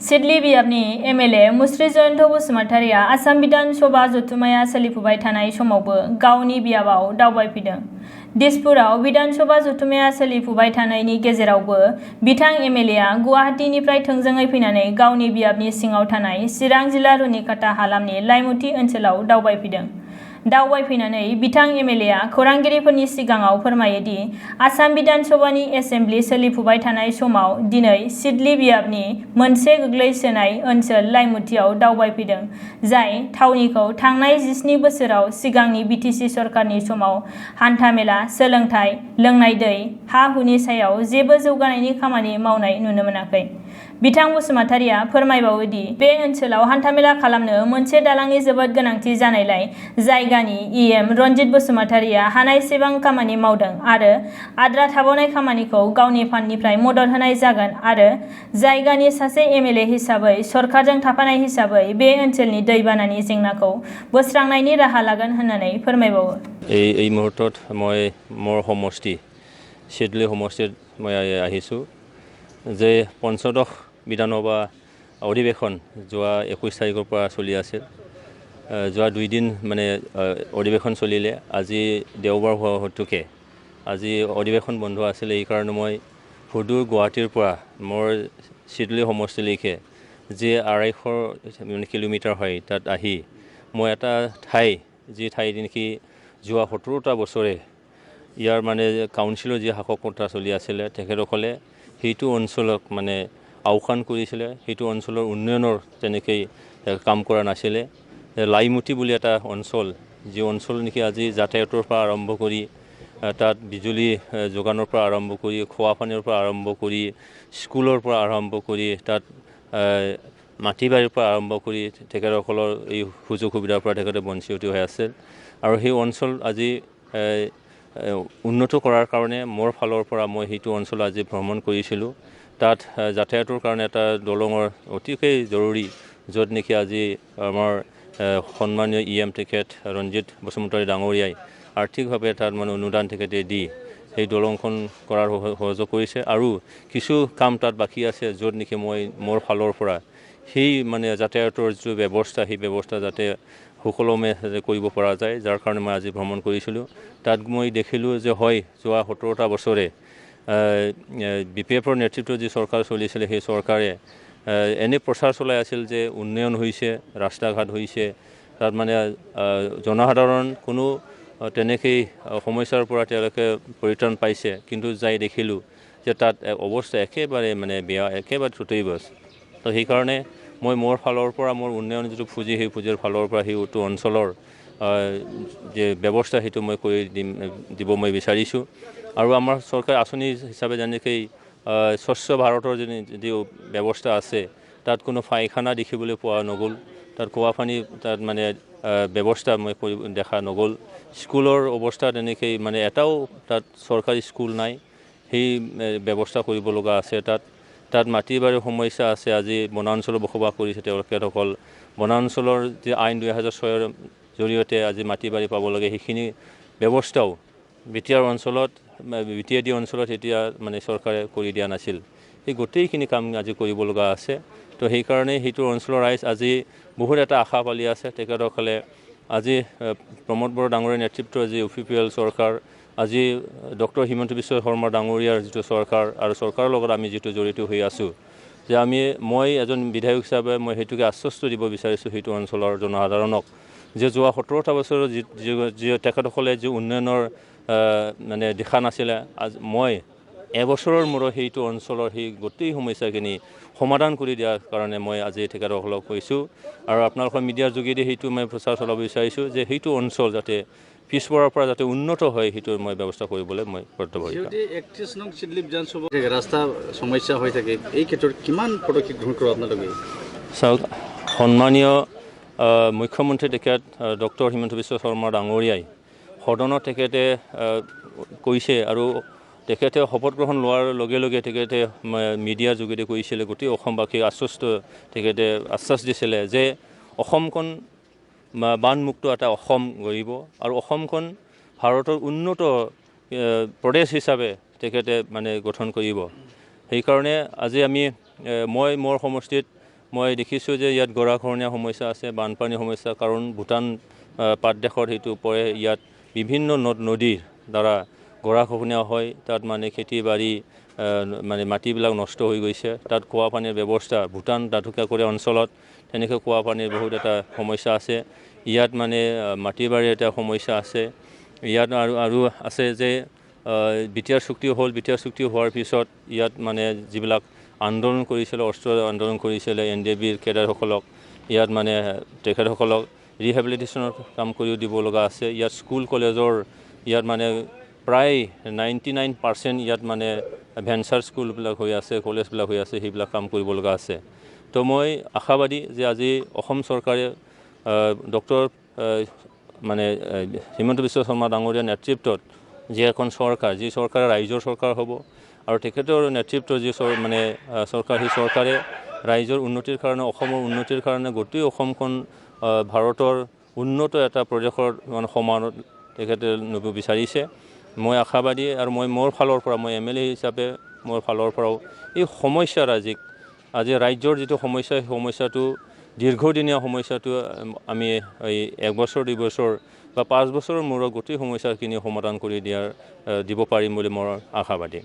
Siddeley बियाबनि MLA मुस्रि जयन्त बसुमतारिया आसाम विधान सभा जथुमाया सोलिफुबाय थानाय समावबो गावनि बियाबाव दावबायफैदों। दिसपुराव विधान सभा जथुमाया सोलिफुबाय थानायनि गेजेरावबो बिथां एमएलएआ गुवाहाटीनिफ्राय थोंजोङै फैनानै गावनि बियाबनि सिङाव थानाय चिरां जिल्ला रुनिकाटा हालामनि लाइमुथि ओनसोलाव दावबायफैदों। दावबायफैनानै बिथां एमएलएआ खौरांगिरिफोरनि सिगाङाव फोरमायोदि आसाम विधान सभानि एसेम्बलि सोलिफुबाय थानाय समाव दिनै सिडली बियाबनि मोनसे गोग्लैसोनाय ओनसोल लाइमुथियाव दावबायफैदों, जाय थावनिखौ थांनाय 17 बोसोराव सिगांनि बिटिसि सरकारनि समाव हान्था-मेला, सोलोंथाय, लोंनाय दै, हा-हुनि सायाव जेबो जौगानायनि खामानि मावनाय नुनो मोनाखै। बिथां बसुमतारिया फोरमायबावोदि बे ओनसोलाव हान्थामेला खालामनो मोनसे दालांनि जोबोद गोनांथि जानायलाय जायगानि इएम रन्जित बसुमतारिया हानायसेबां खामानि मावदों आरो आद्रा थाबावनाय खामानिखौ गावनि फान्डनिफ्राय मदद होनाय जागोन आरो जायगानि सासे एमएलए हिसाबै सरकारजों थाफानाय हिसाबै बे ओनसोलनि दैबानानि जेंनाखौ बोस्रांनायनि राहा लागोन होननानै फोरमायबावो। এই মুহূৰ্তত মই মোৰ সমষ্টি সিডলি সমষ্টিত মই আহিছোঁ যে পঞ্চদশ বিধানসভা অধিৱেশন যোৱা 21 তাৰিখৰ পৰা চলি আছিল। যোৱা 2 দিন মানে অধিৱেশন চলিলে। আজি দেওবাৰ হোৱা হেতুকে আজি অধিৱেশন বন্ধ আছিল। এই কাৰণে মই সুদূৰ গুৱাহাটীৰ পৰা মোৰ সিডলি সমষ্টিলৈকে যে 250 কিলোমিটাৰ হয় তাত আহি মই এটা ঠাই যি ঠাই নেকি যোৱা 17টা বছৰে ইয়াৰ মানে কাউন্সিলৰ যি শাসকতা চলি আছিলে তেখেতসকলে সেইটো অঞ্চলক মানে আওকাণ কৰিছিলে, সেইটো অঞ্চলৰ উন্নয়নৰ তেনেকৈ কাম কৰা নাছিলে। লাইমুঠি বুলি এটা অঞ্চল, যি অঞ্চল নেকি আজি যাতায়াতৰ পৰা আৰম্ভ কৰি তাত বিজুলী যোগানৰ পৰা আৰম্ভ কৰি খোৱা পানীৰ পৰা আৰম্ভ কৰি স্কুলৰ পৰা আৰম্ভ কৰি তাত মাটি বাৰীৰ পৰা আৰম্ভ কৰি তেখেতসকলৰ এই সুযোগ সুবিধাৰ পৰা তেখেতে বঞ্চিত হৈ আছে। আৰু সেই অঞ্চল আজি উন্নত কৰাৰ কাৰণে মোৰ ফালৰ পৰা মই সেইটো অঞ্চল আজি ভ্ৰমণ কৰিছিলোঁ। তাত যাতায়াতৰ কাৰণে এটা দলঙৰ অতিকৈ জৰুৰী, য'ত নেকি আজি আমাৰ সন্মানীয় ইএম তেখেত ৰঞ্জিত বসুমতাৰী ডাঙৰীয়াই আৰ্থিকভাৱে তাত মানে অনুদান তেখেতে দি সেই দলংখন কৰাৰ সহযোগ কৰিছে। আৰু কিছু কাম তাত বাকী আছে, য'ত নেকি মই মোৰ ফালৰ পৰা সেই মানে যাতায়াতৰ যিটো ব্যৱস্থা, সেই ব্যৱস্থা যাতে সুকলমে কৰিব পৰা যায়, যাৰ কাৰণে মই আজি ভ্ৰমণ কৰিছিলোঁ। তাত মই দেখিলোঁ যে হয় যোৱা 17টা বছৰে BPFৰ নেতৃত্বত যি চৰকাৰ চলিছিলে সেই চৰকাৰে এনে প্ৰচাৰ চলাই আছিল যে উন্নয়ন হৈছে, ৰাস্তা ঘাট হৈছে, তাত মানে জনসাধাৰণ কোনো তেনেকৈ সমস্যাৰ পৰা তেওঁলোকে পৰিত্ৰাণ পাইছে। কিন্তু যাই দেখিলোঁ যে তাত অৱস্থা একেবাৰে মানে বেয়া, একেবাৰে ত্ৰুটিগ্ৰস্ত। তো সেইকাৰণে মই মোৰ ফালৰ পৰা মোৰ উন্নয়ন যিটো পুঁজি, সেই পুঁজিৰ ফালৰ পৰা সেইটো অঞ্চলৰ যে ব্যৱস্থা সেইটো মই কৰি দিব মই বিচাৰিছোঁ। আৰু আমাৰ চৰকাৰ আঁচনি হিচাপে যেনেকৈ স্বচ্ছ ভাৰতৰ যি ব্যৱস্থা আছে, তাত কোনো পায়খানা দেখিবলৈ পোৱা নগ'ল, তাত খোৱা পানী তাত মানে ব্যৱস্থা মই দেখা নগ'ল। স্কুলৰ অৱস্থা তেনেকৈ মানে এটাও তাত চৰকাৰী স্কুল নাই, সেই ব্যৱস্থা কৰিব লগা আছে। তাত মাটি বাৰীৰ সমস্যা আছে। আজি বনাঞ্চলত বসবাস কৰিছে তেখেতসকল, বনাঞ্চলৰ যি আইন 2006ৰ জৰিয়তে আজি মাটি বাৰী পাব লাগে, সেইখিনি ব্যৱস্থাও বিটিআৰ অঞ্চলত বিটিএডি অঞ্চলত এতিয়া মানে চৰকাৰে কৰি দিয়া নাছিল। সেই গোটেইখিনি কাম আজি কৰিব লগা আছে। তো সেইকাৰণে সেইটো অঞ্চলৰ ৰাইজ আজি বহুত এটা আশা পালি আছে। তেখেতসকলে আজি প্ৰমোদ বড়ো ডাঙৰীয়াৰ নেতৃত্বৰ যি UPPL চৰকাৰ, আজি ডক্টৰ হিমন্ত বিশ্ব শৰ্মা ডাঙৰীয়াৰ যিটো চৰকাৰ আৰু চৰকাৰৰ লগত আমি যিটো জড়িত হৈ আছোঁ, যে মই এজন বিধায়ক হিচাপে মই সেইটোকে আশ্বস্ত দিব বিচাৰিছোঁ সেইটো অঞ্চলৰ জনসাধাৰণক, যে যোৱা 17টা বছৰৰ যি তেখেতসকলে যি উন্নয়নৰ মানে দেখা নাছিলে, মই এবছৰৰ মূৰত সেইটো অঞ্চলৰ সেই গোটেই সমস্যাখিনি সমাধান কৰি দিয়াৰ কাৰণে মই আজি তেখেতসকলক কৈছোঁ। আৰু আপোনালোকৰ মিডিয়াৰ যোগেদি সেইটো মই প্ৰচাৰ চলাব বিচাৰিছোঁ যে সেইটো অঞ্চল যাতে পিছপৰাৰ পৰা যাতে উন্নত হয়, সেইটো মই ব্যৱস্থা কৰিবলৈ মই কৰ্তব্য। 31 নং সিডলি বিধানসভা ৰাস্তা সমস্যা হৈ থাকে, এই ক্ষেত্ৰত কিমান পদক্ষেপ গ্ৰহণ কৰিব আপোনালোকে? চাওক, সন্মানীয় মুখ্যমন্ত্ৰী তেখেত ডক্টৰ হিমন্ত বিশ্ব শৰ্মা ডাঙৰীয়াই সদনত তেখেতে কৈছে, আৰু তেখেতে শপত গ্ৰহণ লোৱাৰ লগে লগে তেখেতে মিডিয়াৰ যোগেদি কৈছিলে, গোটেই অসমবাসীক তেখেতে আশ্বাস দিছিলে যে অসমখন বানমুক্ত এটা অসম গঢ়িব আৰু অসমখন ভাৰতৰ উন্নত প্ৰদেশ হিচাপে তেখেতে মানে গঠন কৰিব। সেইকাৰণে আজি মই মোৰ সমষ্টিত মই দেখিছোঁ যে ইয়াত গৰাখহনীয়া সমস্যা আছে, বানপানী সমস্যা, কাৰণ ভূটান পাতদেশত সেইটো পৰে। ইয়াত বিভিন্ন নদ নদীৰ দ্বাৰা গৰাখহনীয়া হয়, তাত মানে খেতি বাৰী মানে মাটিবিলাক নষ্ট হৈ গৈছে। তাত খোৱা পানীৰ ব্যৱস্থা ভূটান দাঁতিকাষৰীয়া অঞ্চলত তেনেকৈ খোৱা পানীৰ বহুত এটা সমস্যা আছে। ইয়াত মানে মাটি বাৰীৰ এটা সমস্যা আছে। ইয়াত আৰু আছে যে বিটিআৰ চুক্তি হ'ল, বিটিআৰ চুক্তি হোৱাৰ পিছত ইয়াত মানে যিবিলাক আন্দোলন কৰিছিলে, অস্ত্ৰ আন্দোলন কৰিছিলে NDBৰ কেডাৰসকলক, ইয়াত মানে তেখেতসকলক ৰিহেবিলিটেশ্যনৰ কাম কৰিও দিব লগা আছে। ইয়াত স্কুল কলেজৰ ইয়াত মানে প্ৰায় 99% ইয়াত মানে ভেঞ্চাৰ স্কুলবিলাক হৈ আছে, কলেজবিলাক হৈ আছে, সেইবিলাক কাম কৰিব লগা আছে। তো মই আশাবাদী যে আজি অসম চৰকাৰে ডক্টৰ মানে হিমন্ত বিশ্ব শৰ্মা ডাঙৰীয়াৰ নেতৃত্বত যি এখন চৰকাৰ, যি চৰকাৰ ৰাইজৰ চৰকাৰ হ'ব, আৰু তেখেতৰ নেতৃত্বৰ যি মানে চৰকাৰ, সেই চৰকাৰে ৰাইজৰ উন্নতিৰ কাৰণে, অসমৰ উন্নতিৰ কাৰণে, গোটেই অসমখন ভাৰতৰ উন্নত এটা প্ৰদেশৰ মানে সমানত তেখেতে ল'ব বিচাৰিছে। মই আশাবাদী, আৰু মই মোৰ ফালৰ পৰা, মই MLA হিচাপে মোৰ ফালৰ পৰাও এই সমস্যাৰ আজি ৰাজ্যৰ যিটো সমস্যা, সেই সমস্যাটো দীৰ্ঘদিনীয়া সমস্যাটো আমি এই 1 বছৰ 2 বছৰ বা 5 বছৰৰ মূৰত গোটেই সমস্যাখিনি সমাধান কৰি দিব পাৰিম বুলি মোৰ আশাবাদী।